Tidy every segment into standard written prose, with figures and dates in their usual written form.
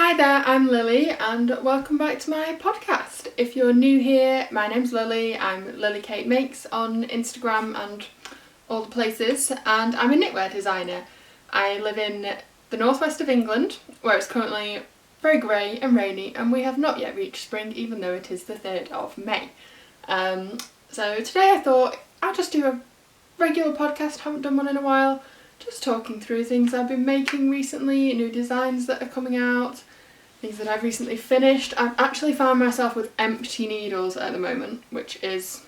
Hi there, I'm Lily and welcome back to my podcast. If you're new here, my name's Lily, I'm lilykate makes on Instagram and all the places, and I'm a knitwear designer. I live in the northwest of England, where it's currently very grey and rainy, and we have not yet reached spring, even though it is the 3rd of May. So today I thought I'll just do a regular podcast, haven't done one in a while, just talking through things I've been making recently, new designs that are coming out, things that I've recently finished. I've actually found myself with empty needles at the moment, which is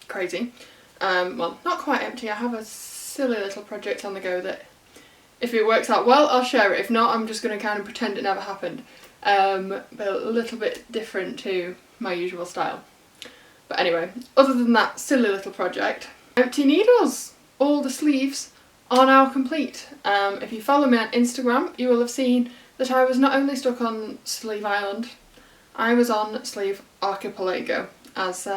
crazy. Well, not quite empty, I have a silly little project on the go that if it works out well, I'll share it. If not, I'm just going to kind of pretend it never happened. But a little bit different to my usual style. But anyway, other than that silly little project, empty needles! All the sleeves are now complete. If you follow me on Instagram, you will have seen that I was not only stuck on Sleeve Island, I was on Sleeve Archipelago, as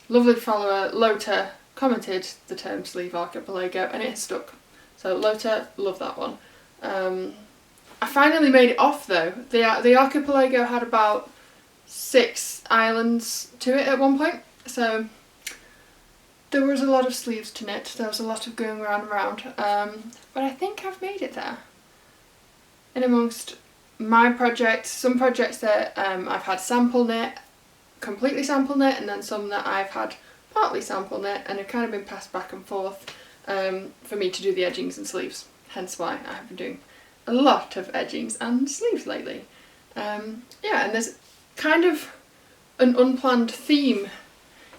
lovely follower Lota commented the term Sleeve Archipelago, and it has stuck. So Lota, love that one. I finally made it off though. The archipelago had about 6 islands to it at one point, so there was a lot of sleeves to knit, there was a lot of going around and around, but I think I've made it there. In amongst my projects, some projects that I've had sample knit, completely sample knit, and then some that I've had partly sample knit and have kind of been passed back and forth for me to do the edgings and sleeves, hence why I have been doing a lot of edgings and sleeves lately. Yeah, and there's kind of an unplanned theme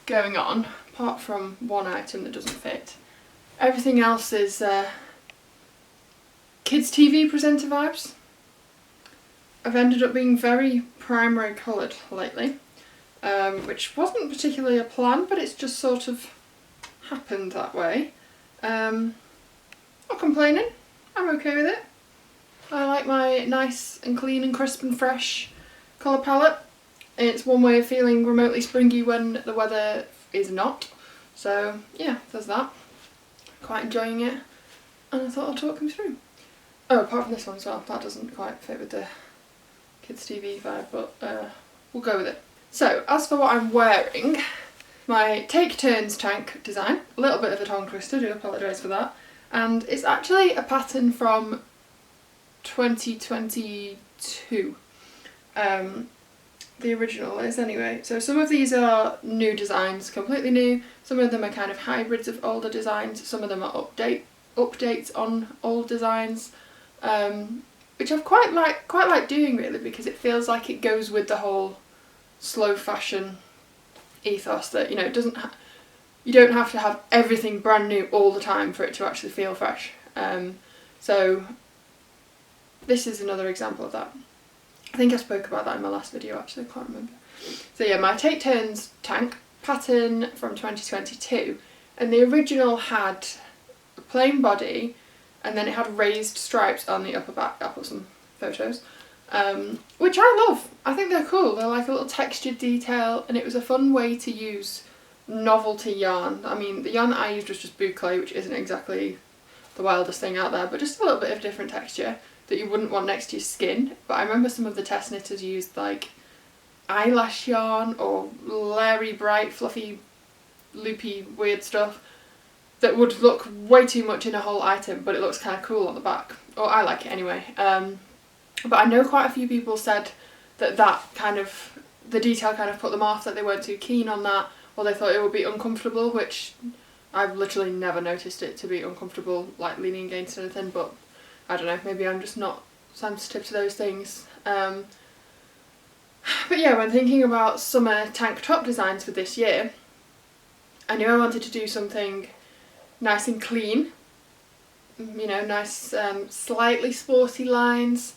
going on, apart from one item that doesn't fit. Everything else is kids TV presenter vibes. I've ended up being very primary coloured lately, which wasn't particularly a plan, but it's just sort of happened that way. Not complaining, I'm okay with it. I like my nice and clean and crisp and fresh colour palette. It's one way of feeling remotely springy when the weather is not. So yeah, there's that. Quite enjoying it, and I thought I'd talk them through. Oh, apart from this one as well, that doesn't quite fit with the kids TV vibe, but we'll go with it. So as for what I'm wearing, my Take Turns tank design, a little bit of a tongue twister, do apologise for that, and it's actually a pattern from 2022. The original is anyway. So some of these are new designs, completely new. Some of them are kind of hybrids of older designs. Some of them are updates on old designs, which I've quite like doing really, because it feels like it goes with the whole slow fashion ethos that, you know, you don't have to have everything brand new all the time for it to actually feel fresh. So this is another example of that. I think I spoke about that in my last video actually, I can't remember. So yeah, my Take Turns tank pattern from 2022, and the original had a plain body and then it had raised stripes on the upper back. I'll put some photos, which I love. I think they're cool, they're like a little textured detail, and it was a fun way to use novelty yarn. I mean, the yarn that I used was just boucle, which isn't exactly the wildest thing out there, but just a little bit of different texture that you wouldn't want next to your skin. But I remember some of the test knitters used like eyelash yarn or Larry bright fluffy loopy weird stuff that would look way too much in a whole item, but it looks kind of cool on the back, or I like it anyway. But I know quite a few people said that kind of, the detail kind of put them off, that they weren't too keen on that, or they thought it would be uncomfortable, which I've literally never noticed it to be uncomfortable, like leaning against anything, but I don't know, maybe I'm just not sensitive to those things. But yeah, when thinking about summer tank top designs for this year, I knew I wanted to do something nice and clean, you know, nice slightly sporty lines,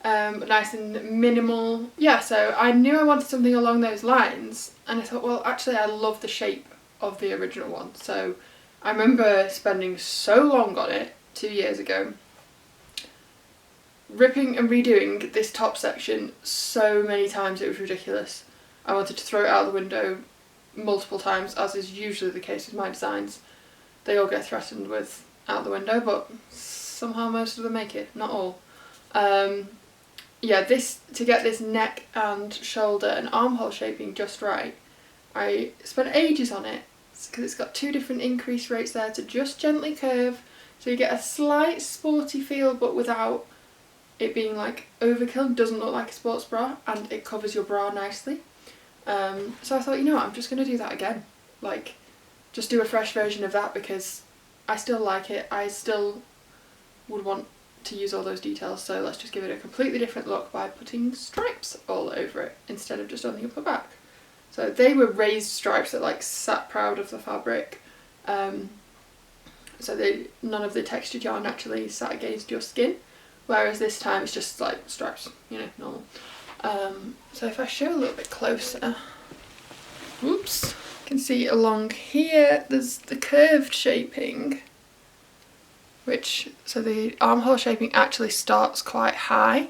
nice and minimal. Yeah, so I knew I wanted something along those lines, and I thought, well, actually I love the shape of the original one. So I remember spending so long on it 2 years ago, ripping and redoing this top section so many times it was ridiculous. I wanted to throw it out the window multiple times, as is usually the case with my designs. They all get threatened with out the window, but somehow most of them make it, not all. yeah, to get this neck and shoulder and armhole shaping just right, I spent ages on it because it's got 2 different increase rates there to just gently curve, so you get a slight sporty feel but without it being like overkill. It doesn't look like a sports bra and it covers your bra nicely. So I thought, you know what, I'm just going to do that again, like just do a fresh version of that because I still like it. I still would want to use all those details, so let's just give it a completely different look by putting stripes all over it instead of just on the upper back. So they were raised stripes that like sat proud of the fabric, so none of the textured yarn actually sat against your skin, whereas this time it's just like stripes, you know, normal. So if I show a little bit closer, whoops, you can see along here there's the curved shaping, so the armhole shaping actually starts quite high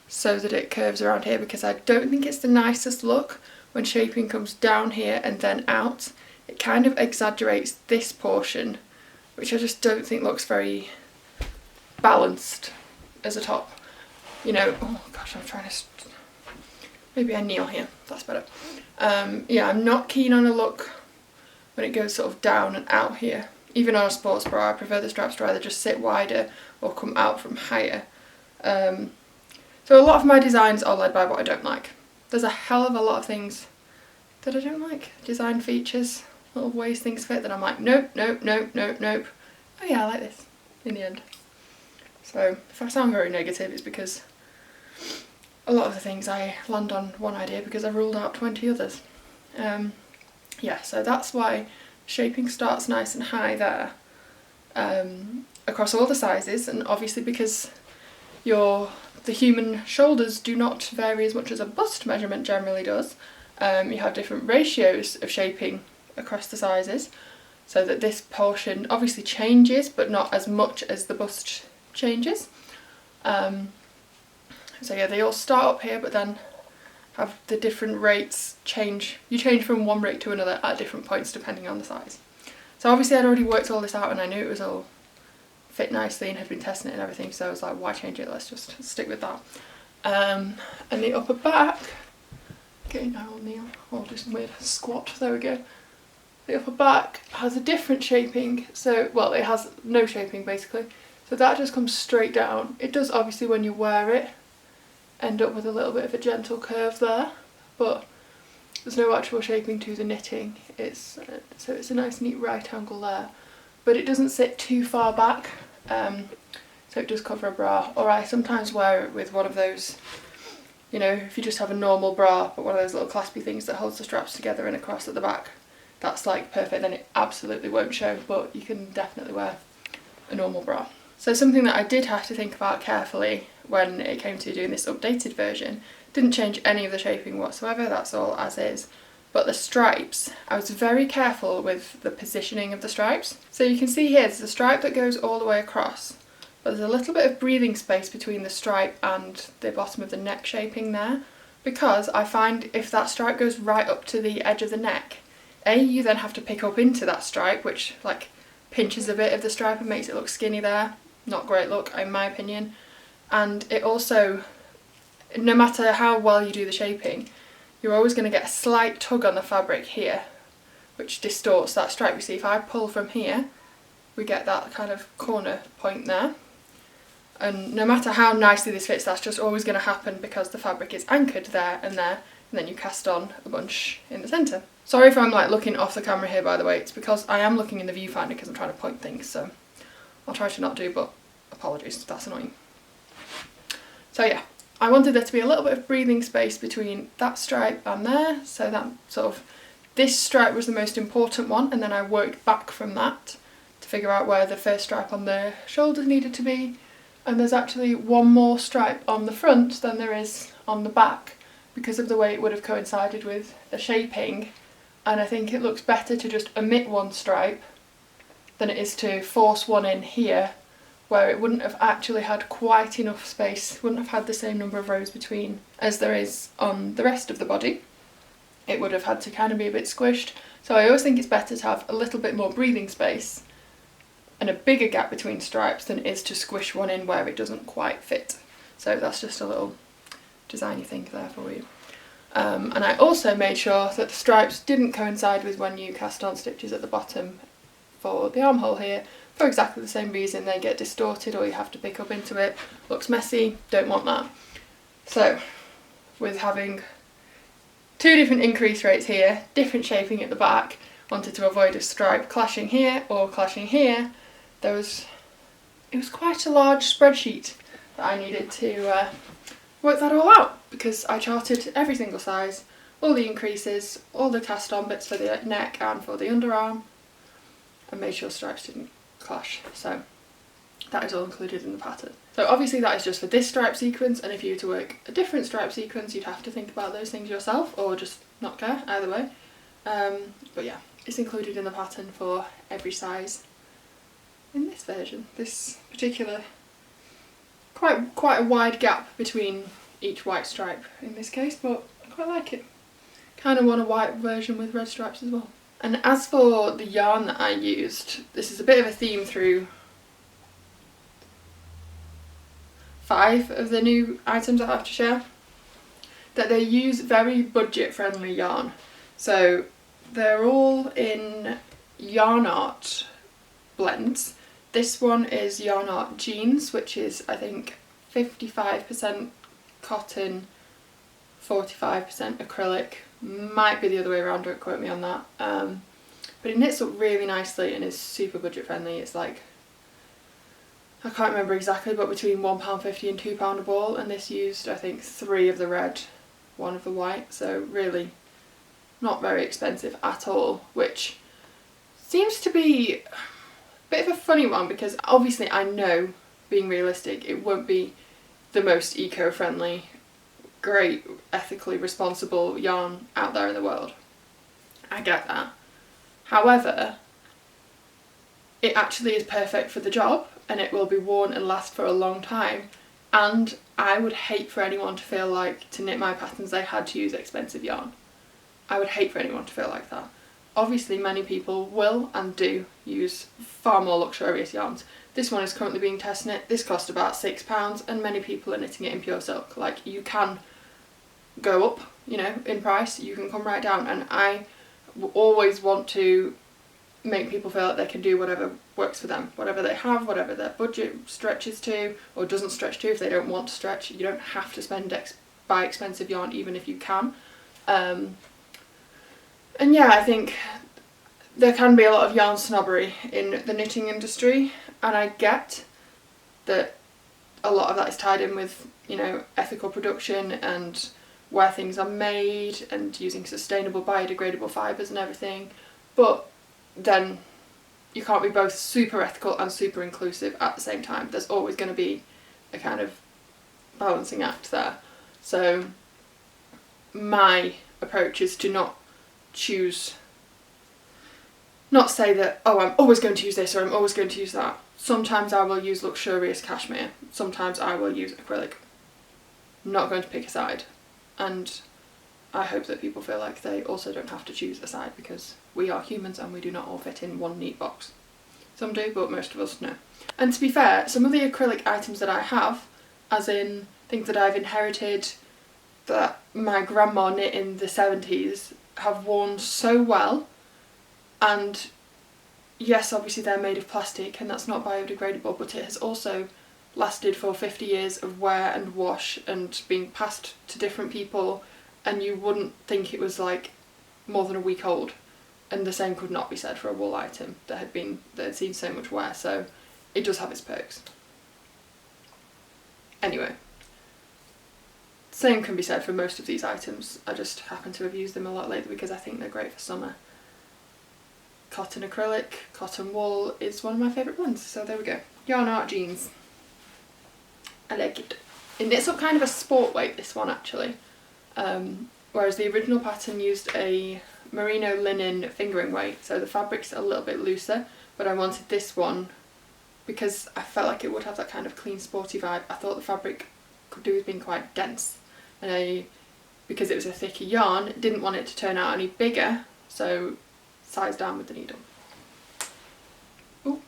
so that it curves around here, because I don't think it's the nicest look when shaping comes down here and then out. It kind of exaggerates this portion, which I just don't think looks very balanced as a top. You know, oh gosh, I'm trying to, maybe I kneel here, that's better. Yeah, I'm not keen on a look when it goes sort of down and out here. Even on a sports bra, I prefer the straps to either just sit wider or come out from higher. So a lot of my designs are led by what I don't like. There's a hell of a lot of things that I don't like. Design features, little ways things fit that I'm like, nope, nope, nope, nope, nope. Oh yeah, I like this in the end. So if I sound very negative, it's because a lot of the things I land on one idea because I've ruled out 20 others. Yeah, so that's why shaping starts nice and high there, across all the sizes, and obviously because the human shoulders do not vary as much as a bust measurement generally does, you have different ratios of shaping across the sizes, so that this portion obviously changes but not as much as the bust changes. So yeah, they all start up here but then have the different rates change. You change from one rate to another at different points depending on the size. So obviously I'd already worked all this out and I knew it was all fit nicely and had been testing it and everything, so I was like, why change it, let's just stick with that. And the upper back, okay, now I'll kneel, or just weird squat, there we go. The upper back has a different shaping, so, well, it has no shaping basically, so that just comes straight down. It does obviously when you wear it end up with a little bit of a gentle curve there, but there's no actual shaping to the knitting. So it's a nice neat right angle there, but it doesn't sit too far back, so it does cover a bra. Or I sometimes wear it with one of those, you know, if you just have a normal bra but one of those little claspy things that holds the straps together and across at the back, that's like perfect, then it absolutely won't show, but you can definitely wear a normal bra. So something that I did have to think about carefully when it came to doing this updated version, didn't change any of the shaping whatsoever, that's all as is, but the stripes, I was very careful with the positioning of the stripes. So you can see here there's a stripe that goes all the way across, but there's a little bit of breathing space between the stripe and the bottom of the neck shaping there, because I find if that stripe goes right up to the edge of the neck, you then have to pick up into that stripe, which like pinches a bit of the stripe and makes it look skinny there. Not great look in my opinion. And it also, no matter how well you do the shaping, you're always going to get a slight tug on the fabric here, which distorts that stripe. You see, if I pull from here, we get that kind of corner point there. And no matter how nicely this fits, that's just always going to happen because the fabric is anchored there, and then you cast on a bunch in the centre. Sorry if I'm like looking off the camera here, by the way, it's because I am looking in the viewfinder because I'm trying to point things, so I'll try to not do, but apologies if that's annoying. So yeah, I wanted there to be a little bit of breathing space between that stripe and there, so that sort of, this stripe was the most important one, and then I worked back from that to figure out where the first stripe on the shoulders needed to be, and there's actually one more stripe on the front than there is on the back because of the way it would have coincided with the shaping, and I think it looks better to just omit one stripe than it is to force one in here, where it wouldn't have actually had quite enough space, wouldn't have had the same number of rows between as there is on the rest of the body. It would have had to kind of be a bit squished. So I always think it's better to have a little bit more breathing space and a bigger gap between stripes than it is to squish one in where it doesn't quite fit. So that's just a little designy thing there for you. And I also made sure that the stripes didn't coincide with when you cast on stitches at the bottom for the armhole here, for exactly the same reason. They get distorted or you have to pick up into it, looks messy, don't want that. So with having two different increase rates here, different shaping at the back, wanted to avoid a stripe clashing here or clashing here. It was quite a large spreadsheet that I needed to work that all out, because I charted every single size, all the increases, all the cast on bits for the neck and for the underarm, and made sure stripes didn't clash. So that is all included in the pattern. So obviously that is just for this stripe sequence, and if you were to work a different stripe sequence you'd have to think about those things yourself or just not care, either way. But yeah, it's included in the pattern for every size in this version. This particular, quite a wide gap between each white stripe in this case, but I quite like it. Kind of want a white version with red stripes as well. And as for the yarn that I used, this is a bit of a theme through 5 of the new items I have to share, that they use very budget friendly yarn. So they're all in YarnArt blends. This one is YarnArt Jeans, which is I think 55% cotton, 45% acrylic. Might be the other way around, don't quote me on that. But it knits up really nicely and is super budget friendly. It's like, I can't remember exactly, but between £1.50 and £2 a ball, and this used I think 3 of the red, 1 of the white, so really not very expensive at all, which seems to be a bit of a funny one, because obviously I know, being realistic, it won't be the most eco-friendly, great, ethically responsible yarn out there in the world. I get that. However, it actually is perfect for the job, and it will be worn and last for a long time, and I would hate for anyone to feel like, to knit my patterns, they had to use expensive yarn. I would hate for anyone to feel like that. Obviously many people will and do use far more luxurious yarns. This one is currently being test knit. This cost about £6 and many people are knitting it in pure silk. Like, you can go up, you know, in price, you can come right down, and I always want to make people feel like they can do whatever works for them, whatever they have, whatever their budget stretches to or doesn't stretch to. If they don't want to stretch, you don't have to buy expensive yarn even if you can. And yeah, I think there can be a lot of yarn snobbery in the knitting industry, and I get that a lot of that is tied in with, you know, ethical production and where things are made and using sustainable biodegradable fibres and everything, but then you can't be both super ethical and super inclusive at the same time. There's always going to be a kind of balancing act there. So my approach is to not say that, oh, I'm always going to use this or I'm always going to use that. Sometimes I will use luxurious cashmere, sometimes I will use acrylic. I'm not going to pick a side, and I hope that people feel like they also don't have to choose a side, because we are humans and we do not all fit in one neat box. Some do, but most of us no. And to be fair, some of the acrylic items that I have, as in things that I've inherited that my grandma knit in the 70s, have worn so well, and yes, obviously they're made of plastic and that's not biodegradable, but it has also lasted for 50 years of wear and wash and being passed to different people, and you wouldn't think it was like more than a week old. And the same could not be said for a wool item that had seen so much wear, so it does have its perks. Anyway, same can be said for most of these items. I just happen to have used them a lot lately because I think they're great for summer. Cotton acrylic, cotton wool is one of my favourite blends, so there we go. YarnArt Jeans. I like it. It knits up kind of a sport weight, this one actually. Whereas the original pattern used a merino linen fingering weight, so the fabric's a little bit looser, but I wanted this one because I felt like it would have that kind of clean sporty vibe. I thought the fabric could do with being quite dense, and because it was a thicker yarn, didn't want it to turn out any bigger, so size down with the needle. Ooh,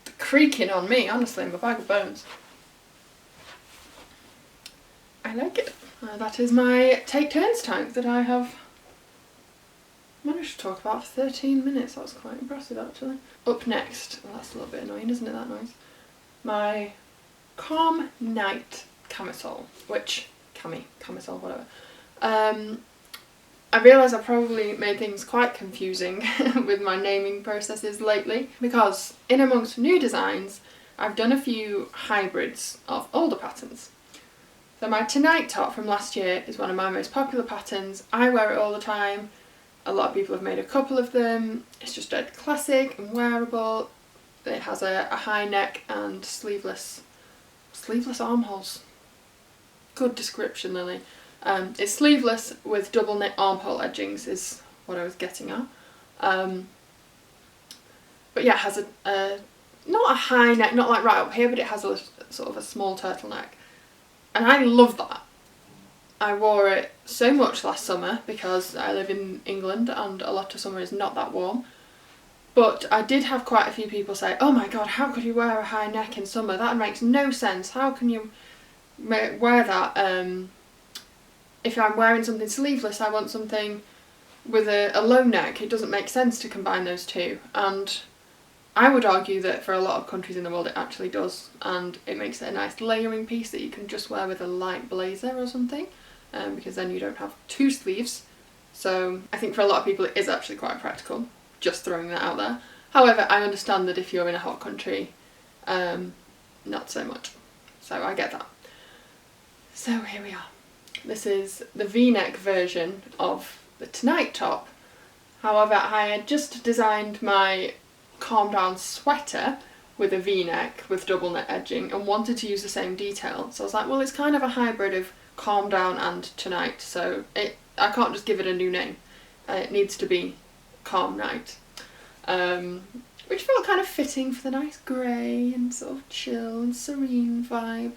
the creaking on me, honestly, I'm a bag of bones. I like it. That is my take turns tank that I have managed to talk about for 13 minutes. That was quite impressive actually. Up next, well, that's a little bit annoying, isn't it, that noise? My Calm Night camisole, which, camisole, whatever. I realise I probably made things quite confusing with my naming processes lately, because in amongst new designs I've done a few hybrids of older patterns. So my Tonight top from last year is one of my most popular patterns. I wear it all the time. A lot of people have made a couple of them. It's just dead classic and wearable. It has a high neck and sleeveless armholes. Good description, Lily. It's sleeveless with double knit armhole edgings is what I was getting at. But yeah, it has not a high neck, not like right up here, but it has a sort of a small turtleneck. And I love that. I wore it so much last summer because I live in England and a lot of summer is not that warm. But I did have quite a few people say, oh my god, how could you wear a high neck in summer? That makes no sense. How can you wear that? If I'm wearing something sleeveless, I want something with a low neck. It doesn't make sense to combine those two. And I would argue that for a lot of countries in the world it actually does, and it makes it a nice layering piece that you can just wear with a light blazer or something, because then you don't have two sleeves. So I think for a lot of people it is actually quite practical, just throwing that out there. However, I understand that if you're in a hot country, not so much. So I get that. So here we are. This is the V-neck version of the Tonight top. However, I had just designed my Calm Down sweater with a V-neck with double net edging and wanted to use the same detail. So I was like, well, it's kind of a hybrid of Calm Down and Tonight, so I can't just give it a new name. It needs to be Calm Night. Which felt kind of fitting for the nice grey and sort of chill and serene vibe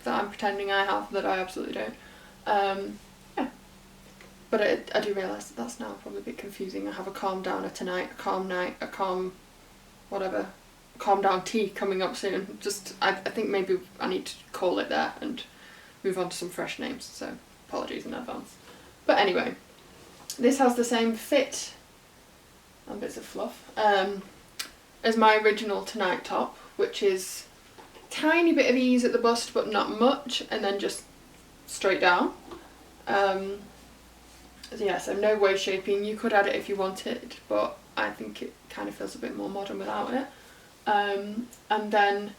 that I'm pretending I have, that I absolutely don't. Yeah. But I do realise that that's now probably a bit confusing. I have a Calm Down, a Tonight, a Calm Night, a Calm whatever, Calm Down tea coming up soon. Just, I think maybe I need to call it there and move on to some fresh names, so apologies in advance. But anyway, this has the same fit and bits of fluff as my original Tonight top, which is a tiny bit of ease at the bust but not much, and then just straight down. So yeah, so no waist shaping. You could add it if you wanted, but I think it kind of feels a bit more modern without it. And then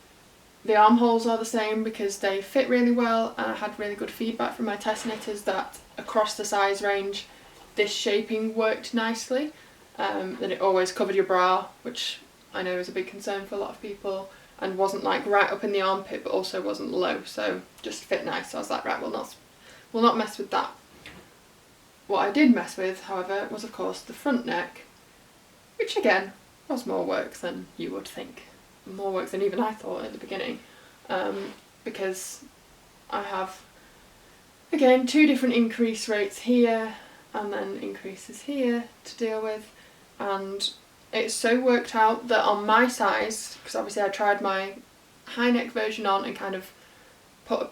the armholes are the same because they fit really well, and I had really good feedback from my test knitters that across the size range this shaping worked nicely. That it always covered your bra, which I know is a big concern for a lot of people, and wasn't like right up in the armpit but also wasn't low, so just fit nice. So I was like, right, we'll not mess with that. What I did mess with, however, was of course the front neck, which again was more work than you would think. More work than even I thought at the beginning, because I have, again, two different increase rates here and then increases here to deal with, and it's so worked out that on my size, because obviously I tried my high neck version on and kind of put a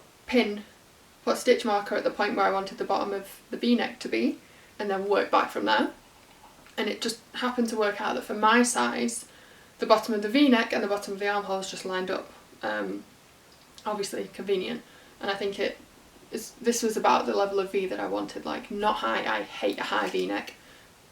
stitch marker at the point where I wanted the bottom of the V-neck to be, and then work back from there. And it just happened to work out that for my size, the bottom of the V-neck and the bottom of the armholes just lined up. Obviously convenient, and I think this was about the level of V that I wanted, like not high. I hate a high V-neck,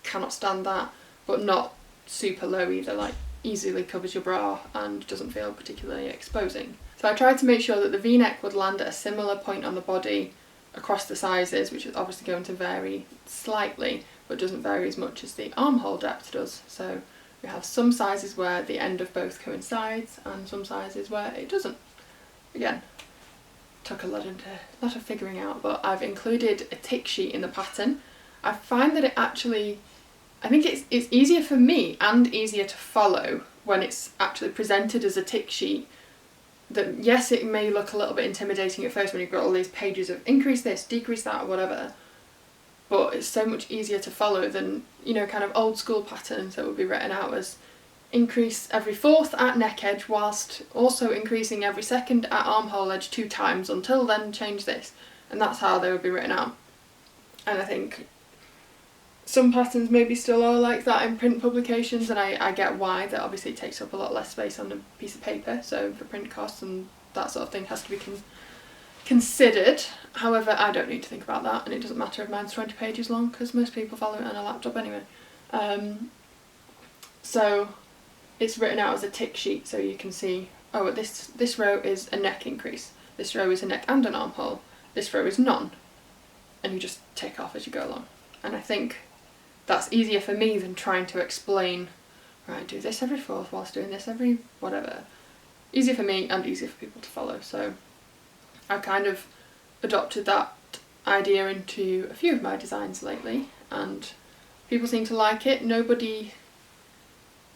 cannot stand that, but not super low either, like easily covers your bra and doesn't feel particularly exposing. So I tried to make sure that the V-neck would land at a similar point on the body across the sizes, which is obviously going to vary slightly, but doesn't vary as much as the armhole depth does. So we have some sizes where the end of both coincides and some sizes where it doesn't. Again, took a lot of figuring out, but I've included a tick sheet in the pattern. I find that it actually, I think it's easier for me and easier to follow when it's actually presented as a tick sheet. That yes, it may look a little bit intimidating at first when you've got all these pages of increase this, decrease that, or whatever, but it's so much easier to follow than, you know, kind of old school patterns that would be written out as increase every fourth at neck edge whilst also increasing every second at armhole edge 2 times, until then change this. and that's how they would be written out. And I think some patterns maybe still are like that in print publications, and I get why. That obviously takes up a lot less space on a piece of paper, so for print costs and that sort of thing has to be considered. However, I don't need to think about that, and it doesn't matter if mine's 20 pages long because most people follow it on a laptop anyway. So it's written out as a tick sheet, so you can see, oh, this row is a neck increase, this row is a neck and an armhole, this row is none, and you just tick off as you go along. And I think that's easier for me than trying to explain, right, do this every fourth whilst doing this every whatever. Easier for me and easier for people to follow, so I've kind of adopted that idea into a few of my designs lately, and people seem to like it.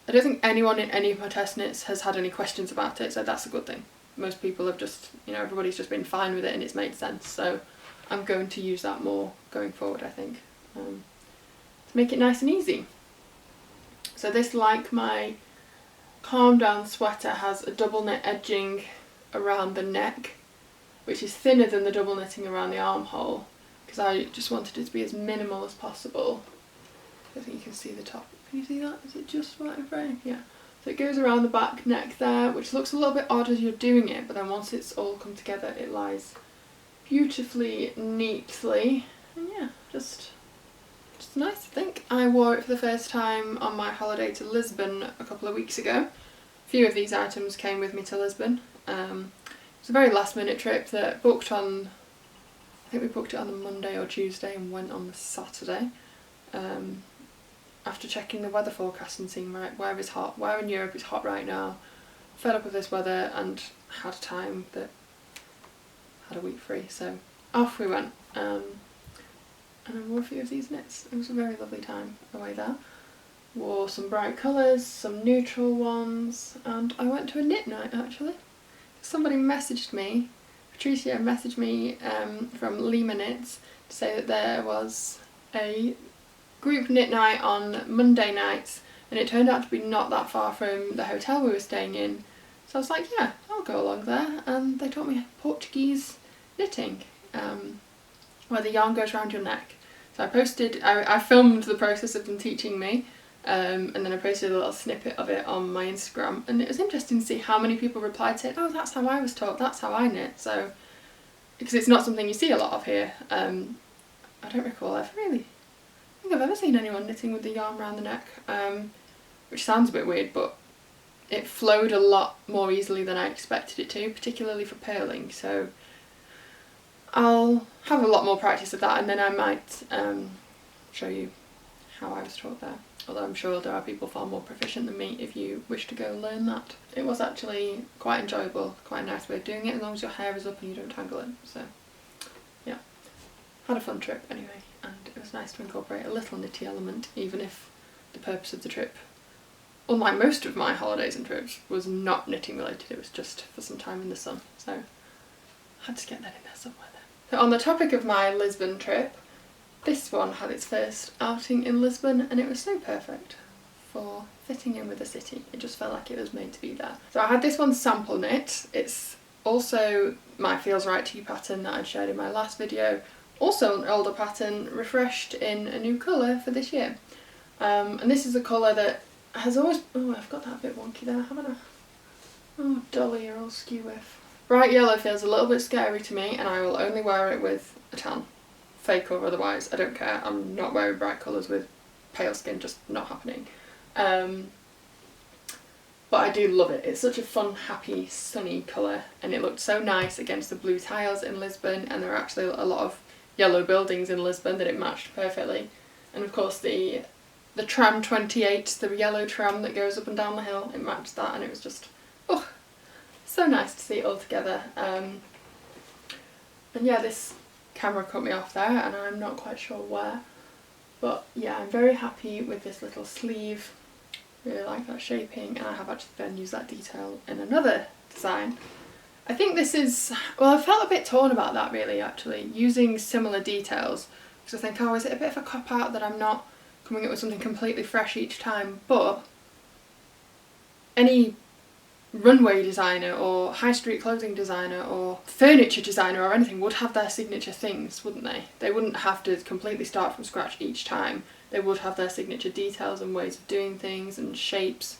I don't think anyone in any of my test knits has had any questions about it, so that's a good thing. Most people have just, everybody's just been fine with it and it's made sense, so I'm going to use that more going forward, I think, to make it nice and easy. So this, like my Calm Down sweater, has a double knit edging around the neck, which is thinner than the double knitting around the armhole, because I just wanted it to be as minimal as possible. I think you can see the top. Can you see that? Is it just right in frame? Yeah. So it goes around the back neck there, which looks a little bit odd as you're doing it, but then once it's all come together it lies beautifully, neatly, and yeah, just nice, I think. I wore it for the first time on my holiday to Lisbon a couple of weeks ago. A few of these items came with me to Lisbon. It was a very last minute trip that booked on, I think we booked it on the Monday or Tuesday and went on the Saturday. After checking the weather forecast and seeing, right, where is hot, where in Europe is hot right now, fed up with this weather and had a time that had a week free, so off we went. And I wore a few of these knits. It was a very lovely time away there. Wore some bright colours, some neutral ones, and I went to a knit night actually. Somebody messaged me, Patricia messaged me from Lima Knits to say that there was a group knit night on Monday nights, and it turned out to be not that far from the hotel we were staying in. So I was like, yeah, I'll go along there, and they taught me Portuguese knitting, where the yarn goes around your neck. So I filmed the process of them teaching me, and then I posted a little snippet of it on my Instagram, and it was interesting to see how many people replied saying, oh, that's how I was taught, that's how I knit. So, because it's not something you see a lot of here. I don't recall I think I've ever seen anyone knitting with the yarn around the neck, which sounds a bit weird, but it flowed a lot more easily than I expected it to, particularly for purling, so I'll have a lot more practice of that, and then I might show you how I was taught there, although I'm sure there are people far more proficient than me if you wish to go learn that. It was actually quite enjoyable, quite a nice way of doing it, as long as your hair is up and you don't tangle it, so yeah, had a fun trip anyway. And it was nice to incorporate a little knitty element, even if the purpose of the trip, unlike most of my holidays and trips, was not knitting related. It was just for some time in the sun, so I had to get that in there somewhere then. So on the topic of my Lisbon trip, this one had its first outing in Lisbon, and it was so perfect for fitting in with the city. It just felt like it was made to be there. So I had this one sample knit. It's also my Feels Right to You pattern that I'd shared in my last video. Also an older pattern, refreshed in a new colour for this year. And this is a colour that has always... Oh, I've got that a bit wonky there, haven't I? Oh, Dolly, you're all skew with. Bright yellow feels a little bit scary to me, and I will only wear it with a tan. Fake or otherwise, I don't care. I'm not wearing bright colours with pale skin, just not happening. But I do love it. It's such a fun, happy, sunny colour, and it looked so nice against the blue tiles in Lisbon, and there are actually a lot of yellow buildings in Lisbon that it matched perfectly. And of course the tram 28, the yellow tram that goes up and down the hill, it matched that, and it was just, oh, so nice to see it all together. And yeah, this camera cut me off there and I'm not quite sure where, but yeah, I'm very happy with this little sleeve. Really like that shaping, and I have actually then used that detail in another design. I think this is, well, I felt a bit torn about that really, actually, using similar details, because I think, oh, is it a bit of a cop-out that I'm not coming up with something completely fresh each time? But any runway designer or high street clothing designer or furniture designer or anything would have their signature things, wouldn't they? They wouldn't have to completely start from scratch each time. They would have their signature details and ways of doing things and shapes.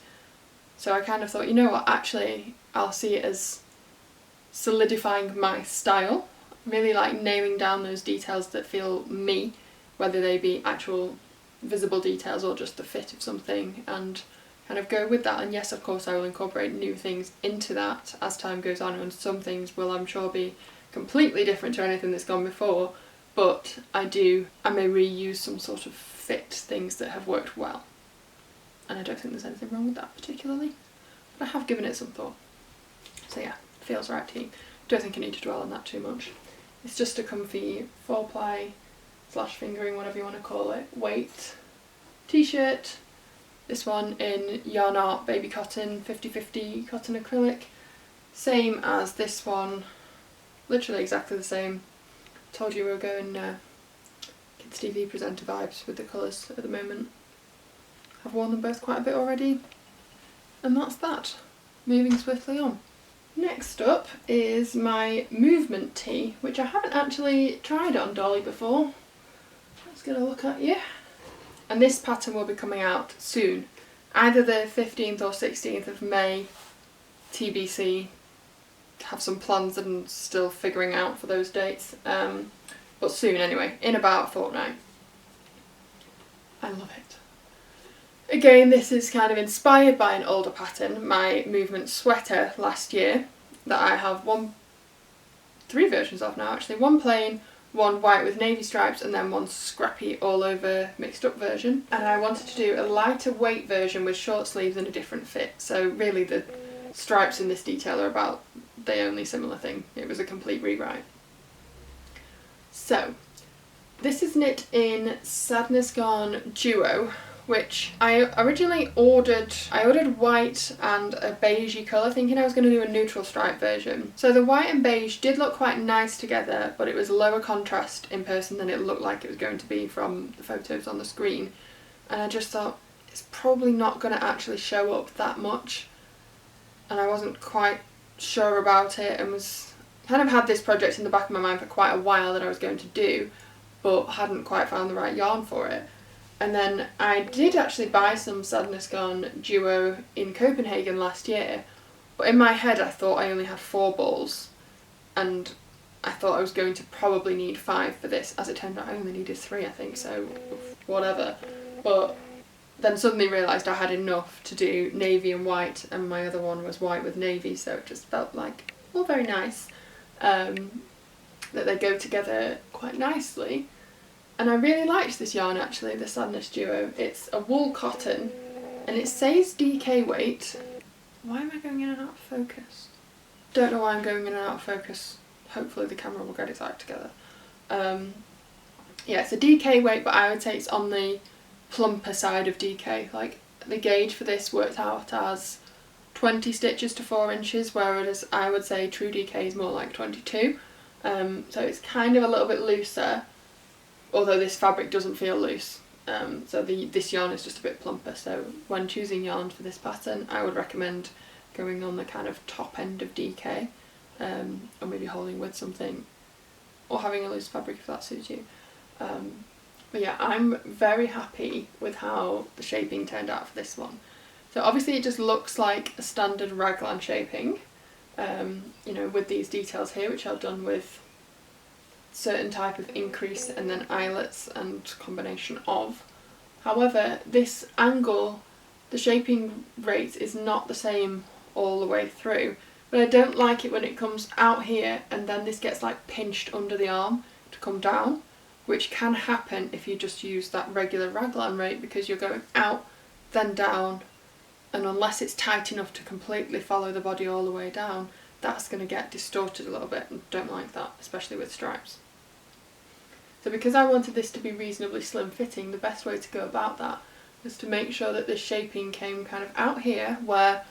So I kind of thought, you know what, actually I'll see it as solidifying my style. I really like nailing down those details that feel me, whether they be actual visible details or just the fit of something, and kind of go with that. And yes, of course I will incorporate new things into that as time goes on, and some things will, I'm sure, be completely different to anything that's gone before, but I may reuse some sort of fit things that have worked well, and I don't think there's anything wrong with that particularly, but I have given it some thought. So yeah, feels right to me. Don't think I need to dwell on that too much. It's just a comfy 4-ply / fingering, whatever you want to call it, weight t-shirt. This one in YarnArt Baby Cotton, 50/50 cotton acrylic. Same as this one, literally exactly the same. Told you we were going kids TV presenter vibes with the colours at the moment. I've worn them both quite a bit already, and that's that. Moving swiftly on. Next up is my movement tee, which I haven't actually tried on Dolly before. Let's get a look at you. And this pattern will be coming out soon, either the 15th or 16th of May, TBC. Have some plans that I'm still figuring out for those dates, but soon anyway, in about a fortnight. I love it. Again, this is kind of inspired by an older pattern, my movement sweater last year, that I have three versions of now actually. One plain, one white with navy stripes, and then one scrappy all over mixed up version. And I wanted to do a lighter weight version with short sleeves and a different fit. So really the stripes in this detail are about the only similar thing. It was a complete rewrite. So this is knit in Sandnes Garn Duo, which I originally ordered white and a beigey colour, thinking I was going to do a neutral stripe version. So the white and beige did look quite nice together, but it was lower contrast in person than it looked like it was going to be from the photos on the screen. And I just thought, it's probably not going to actually show up that much. And I wasn't quite sure about it, and was kind of had this project in the back of my mind for quite a while that I was going to do, but hadn't quite found the right yarn for it. And then I did actually buy some Sandnes Garn Duo in Copenhagen last year, but in my head I thought I only had 4 balls, and I thought I was going to probably need 5 for this. As it turned out I only needed 3, I think, so whatever. But then suddenly realised I had enough to do navy and white, and my other one was white with navy, so it just felt like all very nice, that they go together quite nicely. And I really liked this yarn actually, the Sandnes Duo. It's a wool cotton, and it says DK weight. Why am I going in and out of focus? Don't know why I'm going in and out of focus. Hopefully the camera will get its act together. Yeah, it's a DK weight, but I would say it's on the plumper side of DK. Like, the gauge for this worked out as 20 stitches to 4 inches, whereas I would say true DK is more like 22. So it's kind of a little bit looser, although this fabric doesn't feel loose. So this yarn is just a bit plumper. So when choosing yarn for this pattern, I would recommend going on the kind of top end of DK, or maybe holding with something, or having a loose fabric if that suits you. But yeah, I'm very happy with how the shaping turned out for this one. So obviously it just looks like a standard raglan shaping, you know, with these details here, which are done with certain type of increase and then eyelets and combination of. However, this angle, the shaping rate is not the same all the way through, but I don't like it when it comes out here and then this gets like pinched under the arm to come down, which can happen if you just use that regular raglan rate, because you're going out then down, and unless it's tight enough to completely follow the body all the way down, that's going to get distorted a little bit, and don't like that, especially with stripes. So because I wanted this to be reasonably slim fitting, the best way to go about that was to make sure that this shaping came kind of out here, where,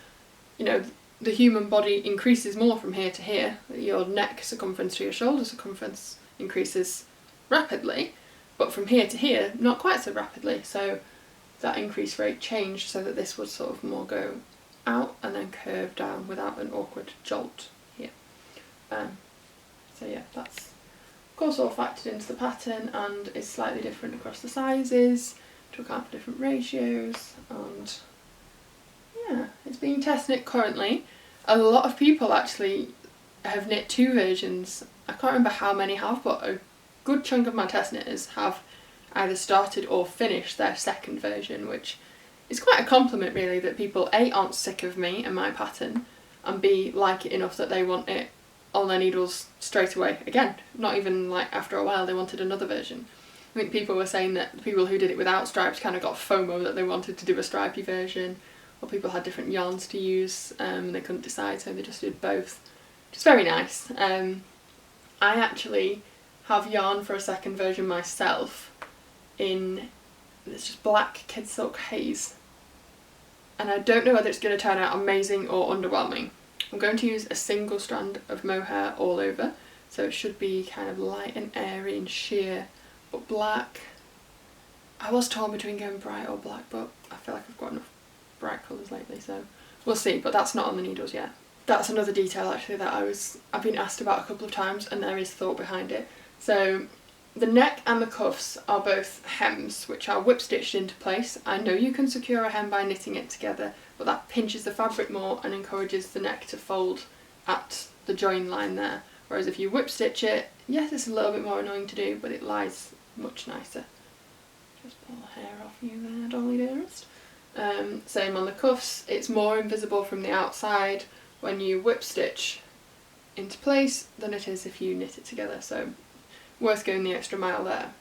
you know, the human body increases more from here to here. Your neck circumference to your shoulder circumference increases rapidly, but from here to here not quite so rapidly. So that increase rate changed so that this would sort of more go out and then curve down without an awkward jolt here. So yeah, that's of course all factored into the pattern and is slightly different across the sizes to account for different ratios, and yeah, it's being test knit currently. A lot of people actually have knit 2 versions. I can't remember how many have, but a good chunk of my test knitters have either started or finished their second version, which is quite a compliment really, that people A, aren't sick of me and my pattern, and B, like it enough that they want it on their needles straight away again. Not even like after a while they wanted another version. I think people were saying that the people who did it without stripes kind of got FOMO that they wanted to do a stripy version, or people had different yarns to use and they couldn't decide, so they just did both, which is very nice. I actually have yarn for a second version myself in, it's just black kid silk haze, and I don't know whether it's going to turn out amazing or underwhelming. I'm going to use a single strand of mohair all over, so it should be kind of light and airy and sheer, but black. I was torn between going bright or black, but I feel like I've got enough bright colours lately, so we'll see, but that's not on the needles yet. That's another detail actually that I've been asked about a couple of times, and there is thought behind it. So the neck and the cuffs are both hems, which are whip stitched into place. I know you can secure a hem by knitting it together, but that pinches the fabric more and encourages the neck to fold at the join line there. Whereas if you whip stitch it, yes, it's a little bit more annoying to do, but it lies much nicer. Just pull the hair off you there, dolly dearest. Same on the cuffs, it's more invisible from the outside when you whip stitch into place than it is if you knit it together, so worth going the extra mile there.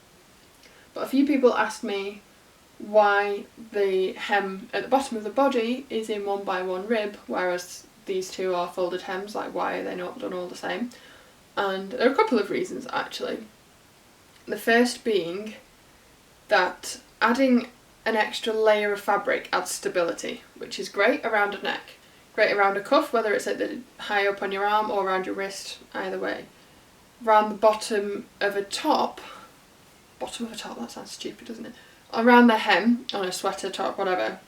But a few people asked me why the hem at the bottom of the body is in 1x1 rib, whereas these two are folded hems, like why are they not done all the same? And there are a couple of reasons actually. The first being that adding an extra layer of fabric adds stability, which is great around a neck, great around a cuff, whether it's at the high up on your arm or around your wrist, either way. Around the bottom of a top, that sounds stupid, doesn't it? Around the hem, on a sweater, top, whatever.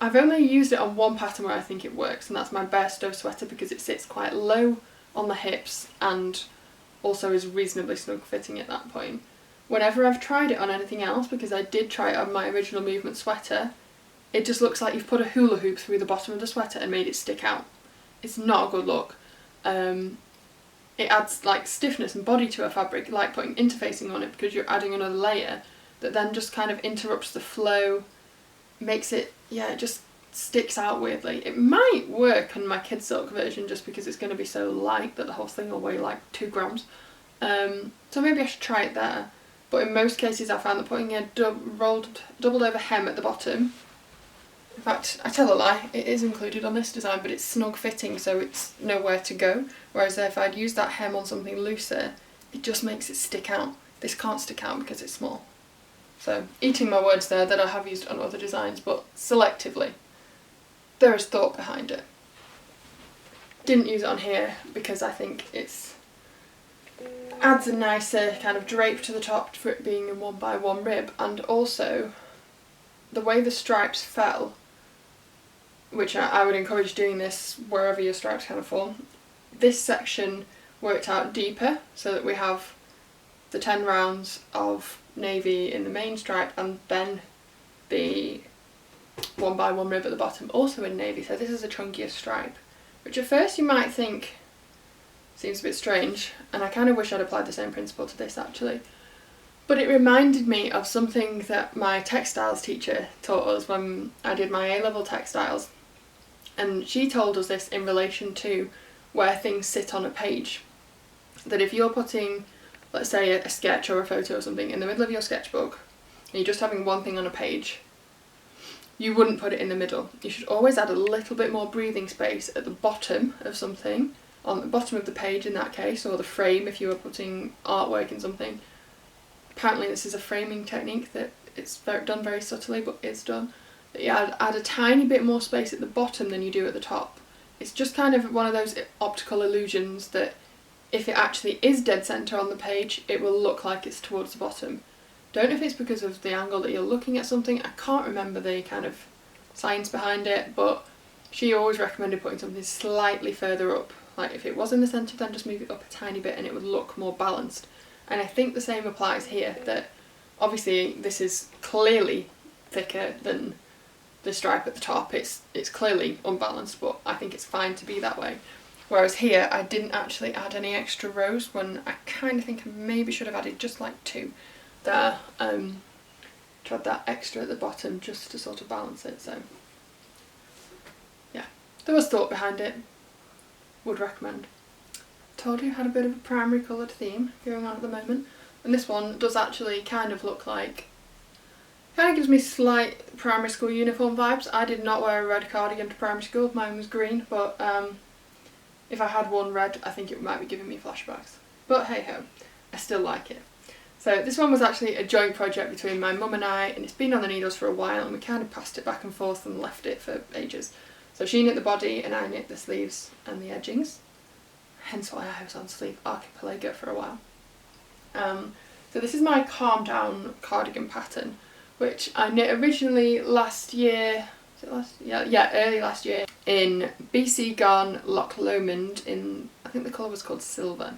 I've only used it on one pattern where I think it works, and that's my Bear Stove sweater, because it sits quite low on the hips and also is reasonably snug fitting at that point. Whenever I've tried it on anything else, because I did try it on my original movement sweater, it just looks like you've put a hula hoop through the bottom of the sweater and made it stick out. It's not a good look. It adds like stiffness and body to a fabric, like putting interfacing on it, because you're adding another layer that then just kind of interrupts the flow, makes it, yeah, it just sticks out weirdly. It might work on my kid silk version just because it's going to be so light that the whole thing will weigh like 2 grams. So maybe I should try it there. But in most cases I found that putting a doubled over hem at the bottom, in fact I tell a lie, it is included on this design, but it's snug fitting so it's nowhere to go. Whereas if I'd used that hem on something looser, it just makes it stick out. This can't stick out because it's small. So eating my words there that I have used on other designs, but selectively. There is thought behind it. Didn't use it on here because I think it's adds a nicer kind of drape to the top for it being in 1x1 rib, and also the way the stripes fell, which I would encourage doing this wherever your stripes kind of fall. This section worked out deeper so that we have the 10 rounds of navy in the main stripe and then the 1x1 rib at the bottom also in navy, so this is a chunkier stripe, which at first you might think seems a bit strange, and I kind of wish I'd applied the same principle to this actually. But it reminded me of something that my textiles teacher taught us when I did my A-level textiles, and she told us this in relation to where things sit on a page. That if you're putting, let's say, a sketch or a photo or something in the middle of your sketchbook, and you're just having one thing on a page, you wouldn't put it in the middle. You should always add a little bit more breathing space at the bottom of something, on the bottom of the page in that case, or the frame if you were putting artwork in something. Apparently this is a framing technique that it's done very subtly, but it's done. That you add a tiny bit more space at the bottom than you do at the top. It's just kind of one of those optical illusions that if it actually is dead centre on the page, it will look like it's towards the bottom. Don't know if it's because of the angle that you're looking at something, I can't remember the kind of science behind it, but she always recommended putting something slightly further up. Like if it was in the centre, then just move it up a tiny bit and it would look more balanced. And I think the same applies here, that obviously this is clearly thicker than the stripe at the top. It's clearly unbalanced, but I think it's fine to be that way. Whereas here I didn't actually add any extra rows, when I kind of think I maybe should have added just like 2 there, to add that extra at the bottom just to sort of balance it. So yeah, there was thought behind it, would recommend. Told you had a bit of a primary coloured theme going on at the moment, and this one does actually kind of look like, kind of gives me slight primary school uniform vibes. I did not wear a red cardigan to primary school, mine was green, but if I had one red I think it might be giving me flashbacks. But hey ho, I still like it. So this one was actually a joint project between my mum and I, and it's been on the needles for a while and we kind of passed it back and forth and left it for ages. So she knit the body and I knit the sleeves and the edgings. Hence why I was on sleeve archipelago for a while. So this is my calm down cardigan pattern, which I knit originally last year, was it last? Yeah, early last year, in BC Garn Loch Lomond in, I think the colour was called Silver.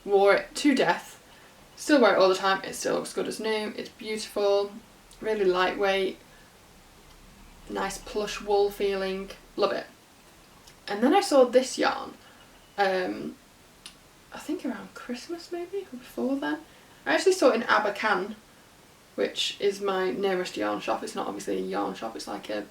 Wore it to death, still wear it all the time, it still looks good as new, it's beautiful, really lightweight, nice plush wool feeling, love it. And then I saw this yarn, I think around Christmas maybe, or before then. I actually saw it in Abercan, which is my nearest yarn shop. It's not obviously a yarn shop, it's like a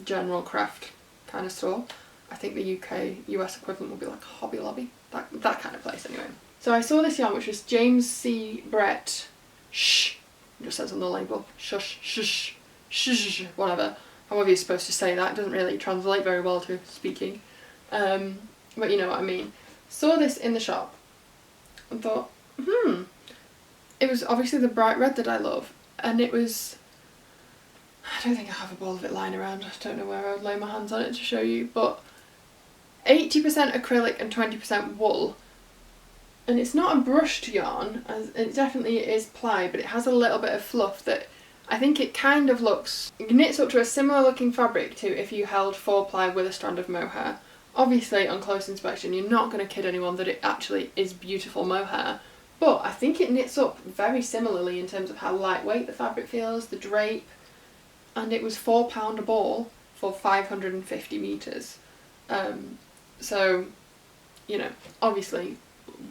general craft kind of store. I think the US equivalent would be like Hobby Lobby, that kind of place anyway. So I saw this yarn which was James C. Brett Shhh, it just says on the label, shush, shush, shush, whatever. However you're supposed to say that, it doesn't really translate very well to speaking. But you know what I mean. Saw this in the shop and thought, it was obviously the bright red that I love, and it was, I don't think I have a ball of it lying around, I don't know where I would lay my hands on it to show you, but 80% acrylic and 20% wool, and it's not a brushed yarn, as it definitely is ply, but it has a little bit of fluff that I think it kind of looks, it knits up to a similar looking fabric to if you held 4-ply with a strand of mohair. Obviously on close inspection you're not going to kid anyone that it actually is beautiful mohair, but I think it knits up very similarly in terms of how lightweight the fabric feels, the drape, and it was £4 a ball for 550 metres. So, you know, obviously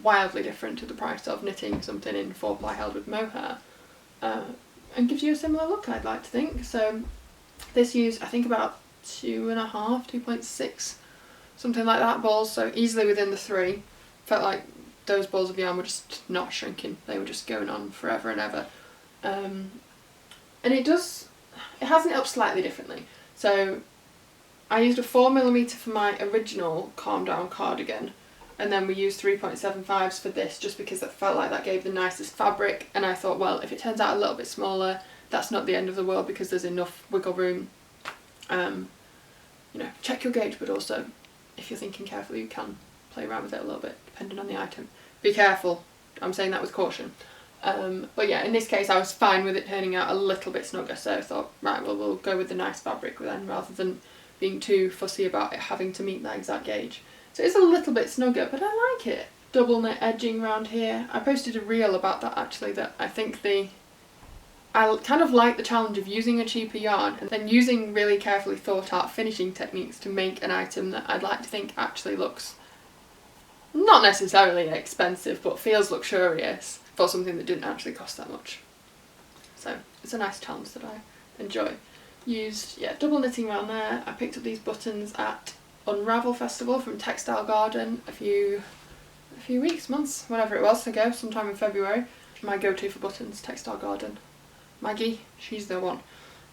wildly different to the price of knitting something in 4-ply held with mohair, and gives you a similar look, I'd like to think. So this used I think about 2.5, 2.6, something like that balls, so easily within the 3. Felt like those balls of yarn were just not shrinking, they were just going on forever and ever. And it has knit up slightly differently. So I used a 4mm for my original calm down cardigan, and then we used 3.75s for this just because that felt like that gave the nicest fabric, and I thought, well, if it turns out a little bit smaller, that's not the end of the world because there's enough wiggle room. You know, check your gauge, but also if you're thinking carefully you can play around with it a little bit depending on the item. Be careful, I'm saying that with caution. But yeah, in this case I was fine with it turning out a little bit snugger, so I thought, right, well we'll go with the nice fabric then rather than being too fussy about it having to meet that exact gauge. So it's a little bit snugger, but I like it. Double knit edging around here. I posted a reel about that actually, that I think I kind of like the challenge of using a cheaper yarn and then using really carefully thought out finishing techniques to make an item that I'd like to think actually looks not necessarily expensive but feels luxurious for something that didn't actually cost that much. So it's a nice challenge that I enjoy. Used, yeah, double knitting around there. I picked up these buttons at Unravel Festival from Textile Garden a few weeks, months, whatever it was ago, sometime in February. My go-to for buttons, Textile Garden. Maggie, she's the one.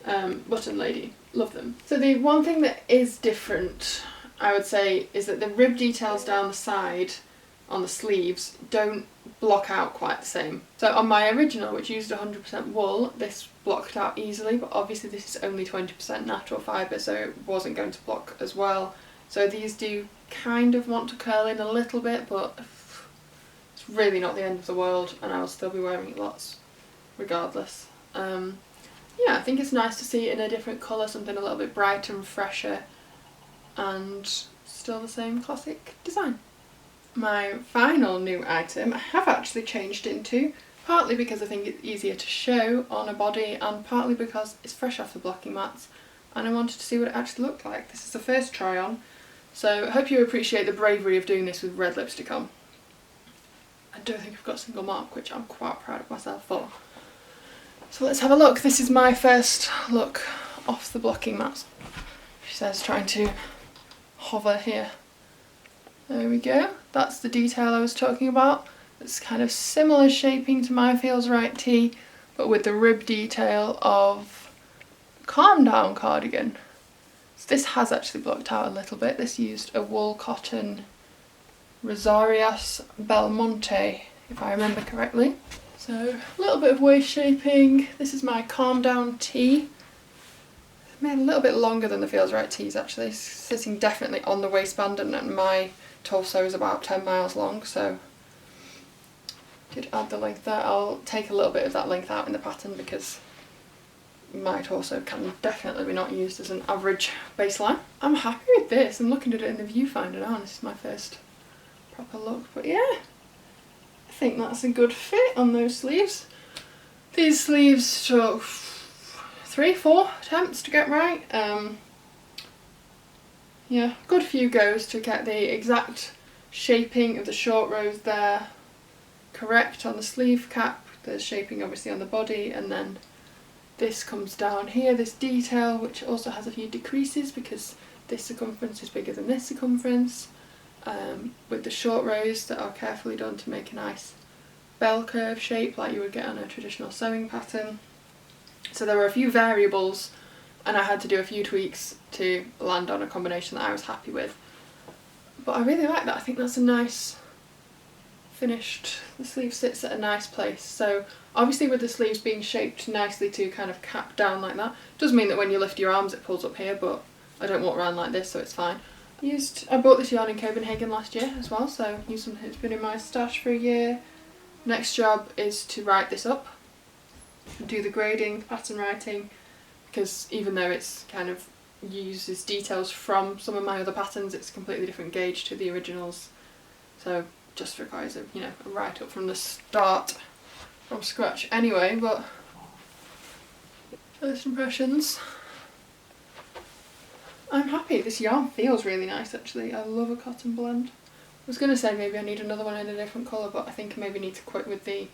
Button lady, love them. So the one thing that is different, I would say, is that the rib details down the side on the sleeves don't block out quite the same. So on my original, which used 100% wool, this blocked out easily, but obviously this is only 20% natural fibre, so it wasn't going to block as well. So these do kind of want to curl in a little bit, but it's really not the end of the world, and I will still be wearing it lots regardless. yeah, I think it's nice to see it in a different colour, something a little bit brighter and fresher, and still the same classic design. My final new item I have actually changed into, partly because I think it's easier to show on a body and partly because it's fresh off the blocking mats and I wanted to see what it actually looked like. This is the first try on, so I hope you appreciate the bravery of doing this with red lipstick on. I don't think I've got a single mark, which I'm quite proud of myself for. So let's have a look. This is my first look off the blocking mats. She says, trying to hover here. There we go. That's the detail I was talking about. It's kind of similar shaping to my Feels Right tee, but with the rib detail of Calm Down cardigan. So this has actually blocked out a little bit. This used a wool cotton Rosarios Belmonte, if I remember correctly. So a little bit of waist shaping. This is my Calm Down tee. Made a little bit longer than the Feels Right tees actually. It's sitting definitely on the waistband and my torso is about 10 miles long, so did add the length there. I'll take a little bit of that length out in the pattern because my torso can definitely be not used as an average baseline. I'm happy with this. I'm looking at it in the viewfinder now and this is my first proper look, but yeah, I think that's a good fit on those sleeves. These sleeves took 3-4 attempts to get right. Yeah, good few goes to get the exact shaping of the short rows there correct on the sleeve cap, the shaping obviously on the body, and then this comes down here, this detail, which also has a few decreases because this circumference is bigger than this circumference, with the short rows that are carefully done to make a nice bell curve shape like you would get on a traditional sewing pattern. So there were a few variables and I had to do a few tweaks to land on a combination that I was happy with. But I really like that. I think that's a nice finished, the sleeve sits at a nice place. So obviously with the sleeves being shaped nicely to kind of cap down like that, does mean that when you lift your arms it pulls up here, but I don't walk around like this so it's fine. I bought this yarn in Copenhagen last year as well, so used something that's been in my stash for a year. Next job is to write this up, do the grading, pattern writing, because even though it's kind of uses details from some of my other patterns, it's a completely different gauge to the originals, so just requires a, you know, a write up from the start, from scratch anyway. But first impressions, I'm happy. This yarn feels really nice actually. I love a cotton blend. I was going to say maybe I need another one in a different colour, but I think I maybe need to quit with the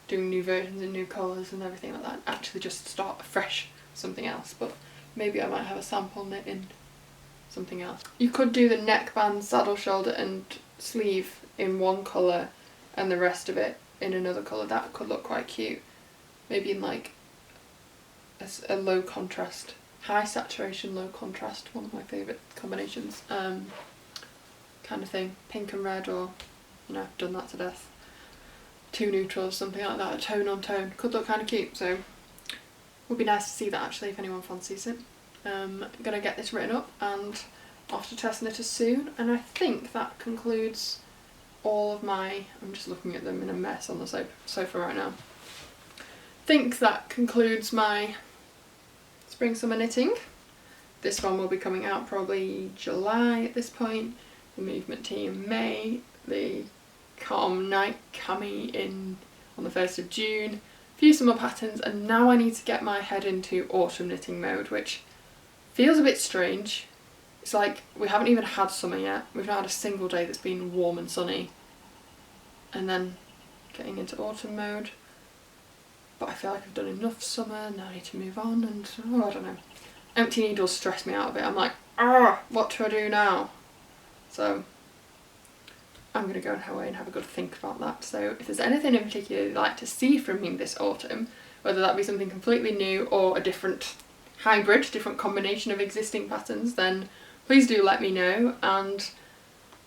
doing new versions and new colours and everything like that, actually just start fresh something else. But maybe I might have a sample knit in something else. You could do the neckband, saddle, shoulder and sleeve in one colour and the rest of it in another colour. That could look quite cute. Maybe in like a low contrast, high saturation, low contrast, one of my favourite combinations, kind of thing. Pink and red, or, you know, I've done that to death. Two neutrals, something like that, a tone on tone. Could look kind of cute, so would be nice to see that actually if anyone fancies it. I'm going to get this written up and off to test knitters soon, and I think that concludes all of my, I'm just looking at them in a mess on the sofa right now. I think that concludes my spring summer knitting. This one will be coming out probably July at this point, the movement tee in May, the calm night CAMI in on the 1st of June, a few summer patterns, and now I need to get my head into autumn knitting mode, which feels a bit strange. It's like we haven't even had summer yet, we've not had a single day that's been warm and sunny, and then getting into autumn mode. But I feel like I've done enough summer, now I need to move on, and oh, I don't know. Empty needles stress me out a bit. I'm like, what do I do now? So I'm going to go away and have a good think about that. So if there's anything in particular you'd like to see from me this autumn, whether that be something completely new or a different hybrid, different combination of existing patterns, then please do let me know. And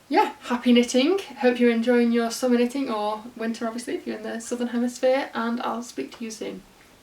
yeah, happy knitting. Hope you're enjoying your summer knitting, or winter obviously if you're in the southern hemisphere, and I'll speak to you soon.